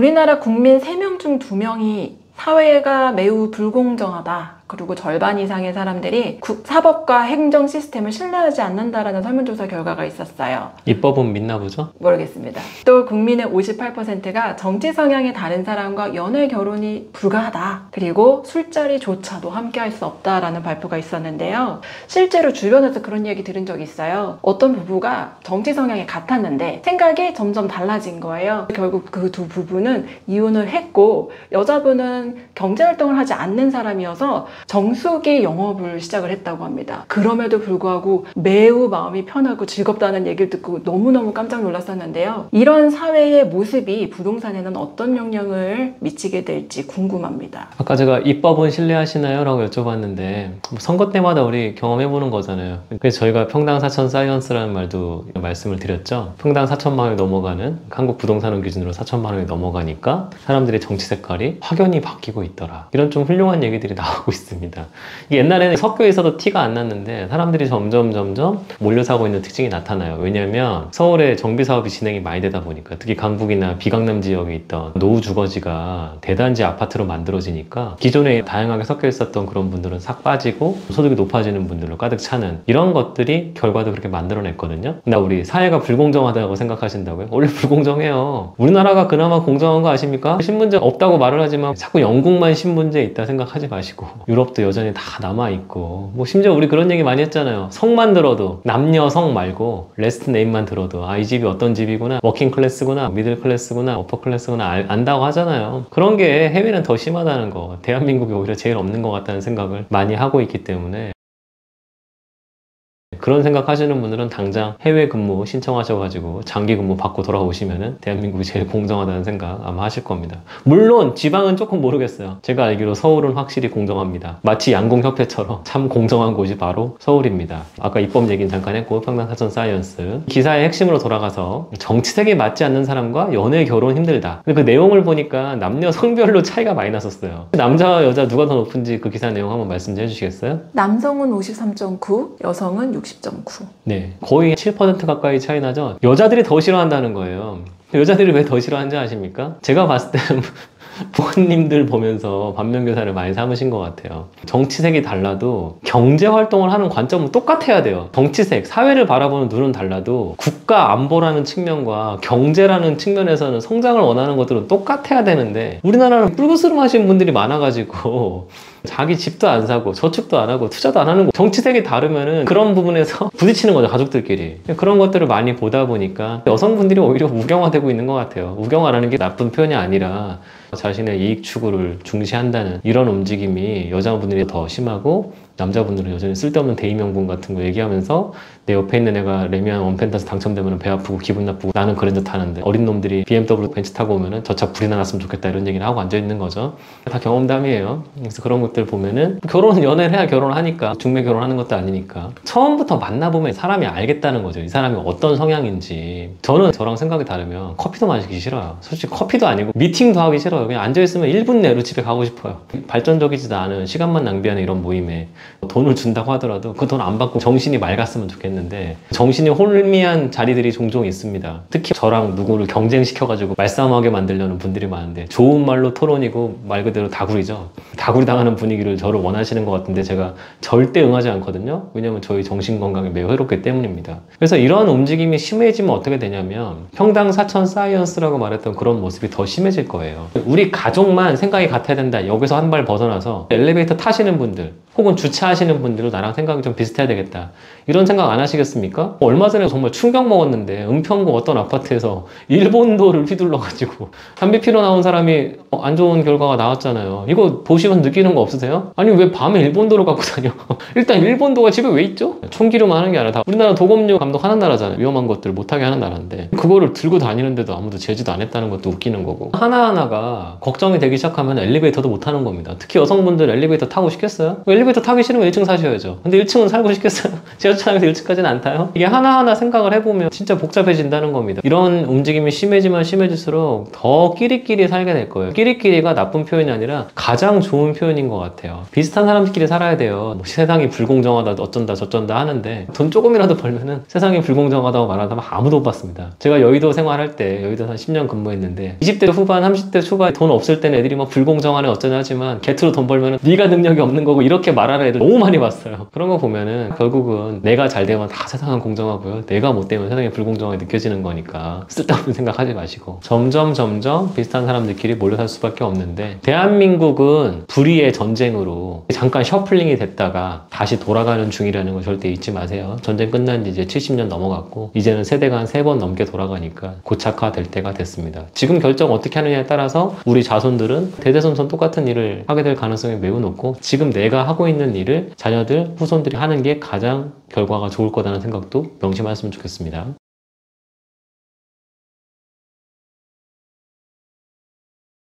우리나라 국민 3명 중 2명이 사회가 매우 불공정하다. 그리고 절반 이상의 사람들이 사법과 행정 시스템을 신뢰하지 않는다라는 설문조사 결과가 있었어요. 입법은 믿나 보죠? 모르겠습니다. 또 국민의 58%가 정치 성향이 다른 사람과 연애 결혼이 불가하다. 그리고 술자리조차도 함께 할 수 없다라는 발표가 있었는데요. 실제로 주변에서 그런 얘기 들은 적이 있어요. 어떤 부부가 정치 성향이 같았는데 생각이 점점 달라진 거예요. 결국 그 두 부부는 이혼을 했고 여자분은 경제활동을 하지 않는 사람이어서 정수기 영업을 시작을 했다고 합니다. 그럼에도 불구하고 매우 마음이 편하고 즐겁다는 얘기를 듣고 너무너무 깜짝 놀랐었는데요. 이런 사회의 모습이 부동산에는 어떤 영향을 미치게 될지 궁금합니다. 아까 제가 입법은 신뢰하시나요? 라고 여쭤봤는데 선거 때마다 우리 경험해보는 거잖아요. 그래서 저희가 평당 4천 사이언스라는 말도 말씀을 드렸죠. 평당 4천만 원이 넘어가는 한국 부동산원 기준으로 4천만 원이 넘어가니까 사람들의 정치 색깔이 확연히 바뀌고 있더라. 이런 좀 훌륭한 얘기들이 나오고 있습니다. 옛날에는 석교에서도 티가 안 났는데 사람들이 점점 몰려 사고 있는 특징이 나타나요. 왜냐하면 서울에 정비 사업이 진행이 많이 되다 보니까 특히 강북이나 비강남 지역에 있던 노후 주거지가 대단지 아파트로 만들어지니까 기존에 다양하게 섞여 있었던 그런 분들은 싹 빠지고 소득이 높아지는 분들로 가득 차는 이런 것들이 결과도 그렇게 만들어냈거든요. 근데 우리 사회가 불공정하다고 생각하신다고요? 원래 불공정해요. 우리나라가 그나마 공정한 거 아십니까? 신분제 없다고 말을 하지만 자꾸 영국만 신분제 있다 생각하지 마시고 유럽도 여전히 다 남아있고 뭐 심지어 우리 그런 얘기 많이 했잖아요. 성만 들어도 남녀 성 말고 레스트 네임만 들어도 아, 이 집이 어떤 집이구나, 워킹 클래스구나, 미들 클래스구나, 어퍼 클래스구나 안다고 하잖아요. 그런 게 해외는 더 심하다는 거, 대한민국이 오히려 제일 없는 것 같다는 생각을 많이 하고 있기 때문에 그런 생각 하시는 분들은 당장 해외 근무 신청하셔가지고 장기 근무 받고 돌아오시면은 대한민국이 제일 공정하다는 생각 아마 하실 겁니다. 물론 지방은 조금 모르겠어요. 제가 알기로 서울은 확실히 공정합니다. 마치 양궁협회처럼 참 공정한 곳이 바로 서울입니다. 아까 입법 얘기는 잠깐 했고 평당 4천 사이언스 기사의 핵심으로 돌아가서 정치색이 맞지 않는 사람과 연애 결혼 힘들다. 근데 그 내용을 보니까 남녀 성별로 차이가 많이 났었어요. 남자와 여자 누가 더 높은지 그 기사 내용 한번 말씀 좀 해주시겠어요? 남성은 53.9, 여성은 60.9. 네, 거의 7% 가까이 차이 나죠. 여자들이 더 싫어한다는 거예요. 여자들이 왜 더 싫어하는지 아십니까? 제가 봤을 때는 부모님들 보면서 반면교사를 많이 삼으신 것 같아요. 정치색이 달라도 경제활동을 하는 관점은 똑같아야 돼요. 정치색, 사회를 바라보는 눈은 달라도 국가 안보라는 측면과 경제라는 측면에서는 성장을 원하는 것들은 똑같아야 되는데 우리나라는 뿔그스름하신 분들이 많아가지고 자기 집도 안 사고 저축도 안 하고 투자도 안 하는 거. 정치색이 다르면은 그런 부분에서 부딪히는 거죠, 가족들끼리. 그런 것들을 많이 보다 보니까 여성분들이 오히려 우경화되고 있는 것 같아요. 우경화라는 게 나쁜 표현이 아니라 자신의 이익 추구를 중시한다는 이런 움직임이 여자분들이 더 심하고 남자분들은 여전히 쓸데없는 대의명분 같은 거 얘기하면서 내 옆에 있는 애가 레미안 원펜타스 당첨되면 배 아프고 기분 나쁘고 나는 그랜저 타는데 어린 놈들이 BMW 벤츠 타고 오면은 저 차 불이나 났으면 좋겠다 이런 얘기를 하고 앉아있는 거죠. 다 경험담이에요. 그래서 그런 것들 보면은 결혼은 연애를 해야 결혼을 하니까 중매 결혼하는 것도 아니니까 처음부터 만나보면 사람이 알겠다는 거죠. 이 사람이 어떤 성향인지. 저는 저랑 생각이 다르면 커피도 마시기 싫어요. 솔직히 커피도 아니고 미팅도 하기 싫어요. 그냥 앉아있으면 1분 내로 집에 가고 싶어요. 발전적이지도 않은 시간만 낭비하는 이런 모임에 돈을 준다고 하더라도 그 돈 안 받고 정신이 맑았으면 좋겠는데 정신이 혼미한 자리들이 종종 있습니다. 특히 저랑 누구를 경쟁시켜가지고 말싸움하게 만들려는 분들이 많은데 좋은 말로 토론이고 말 그대로 다구리죠. 다구리 당하는 분위기를 저를 원하시는 것 같은데 제가 절대 응하지 않거든요. 왜냐면 저희 정신건강에 매우 해롭기 때문입니다. 그래서 이런 움직임이 심해지면 어떻게 되냐면 평당 4천 사이언스라고 말했던 그런 모습이 더 심해질 거예요. 우리 가족만 생각이 같아야 된다. 여기서 한 발 벗어나서 엘리베이터 타시는 분들 혹은 주차하시는 분들도 나랑 생각이 좀 비슷해야 되겠다. 이런 생각 안 하시겠습니까? 얼마 전에 정말 충격 먹었는데 은평구 어떤 아파트에서 일본도를 휘둘러가지고 담배 피러 나온 사람이 안 좋은 결과가 나왔잖아요. 이거 보시면 느끼는 거 없으세요? 아니 왜 밤에 일본도를 갖고 다녀? 일단 일본도가 집에 왜 있죠? 총기로만 하는 게 아니라 다 우리나라 도검류 감독하는 나라잖아요. 위험한 것들 못하게 하는 나라인데 그거를 들고 다니는데도 아무도 제지도 안 했다는 것도 웃기는 거고 하나하나가 걱정이 되기 시작하면 엘리베이터도 못 타는 겁니다. 특히 여성분들 엘리베이터 타고 싶겠어요? 엘리베이터 엘리베이터 타기 싫으면 1층 사셔야죠. 근데 1층은 살고 싶겠어요? 지하철에서 1층까지는 안 타요? 이게 하나하나 생각을 해보면 진짜 복잡해진다는 겁니다. 이런 움직임이 심해지면 심해질수록 더 끼리끼리 살게 될 거예요. 끼리끼리가 나쁜 표현이 아니라 가장 좋은 표현인 것 같아요. 비슷한 사람들끼리 살아야 돼요. 뭐 세상이 불공정하다 어쩐다 저쩐다 하는데 돈 조금이라도 벌면은 세상이 불공정하다고 말하면 아무도 못 받습니다. 제가 여의도 생활할 때 여의도 한 10년 근무했는데 20대 후반 30대 초반 돈 없을 때는 애들이 막 불공정하네 어쩌냐 하지만 개투로 돈 벌면은 네가 능력이 없는 거고 이렇게 말하는 애들 너무 많이 봤어요. 그런 거 보면은 결국은 내가 잘 되면 다 세상은 공정하고요. 내가 못 되면 세상이 불공정하게 느껴지는 거니까 쓸데없는 생각하지 마시고 점점 비슷한 사람들끼리 몰려 살 수밖에 없는데 대한민국은 불의의 전쟁으로 잠깐 셔플링이 됐다가 다시 돌아가는 중이라는 걸 절대 잊지 마세요. 전쟁 끝난 지 이제 70년 넘어갔고 이제는 세대가 한 3번 넘게 돌아가니까 고착화될 때가 됐습니다. 지금 결정 어떻게 하느냐에 따라서 우리 자손들은 대대손손 똑같은 일을 하게 될 가능성이 매우 높고 지금 내가 하고 있는 일을 자녀들, 후손들이 하는 게 가장 결과가 좋을 거라는 생각도 명심하셨으면 좋겠습니다.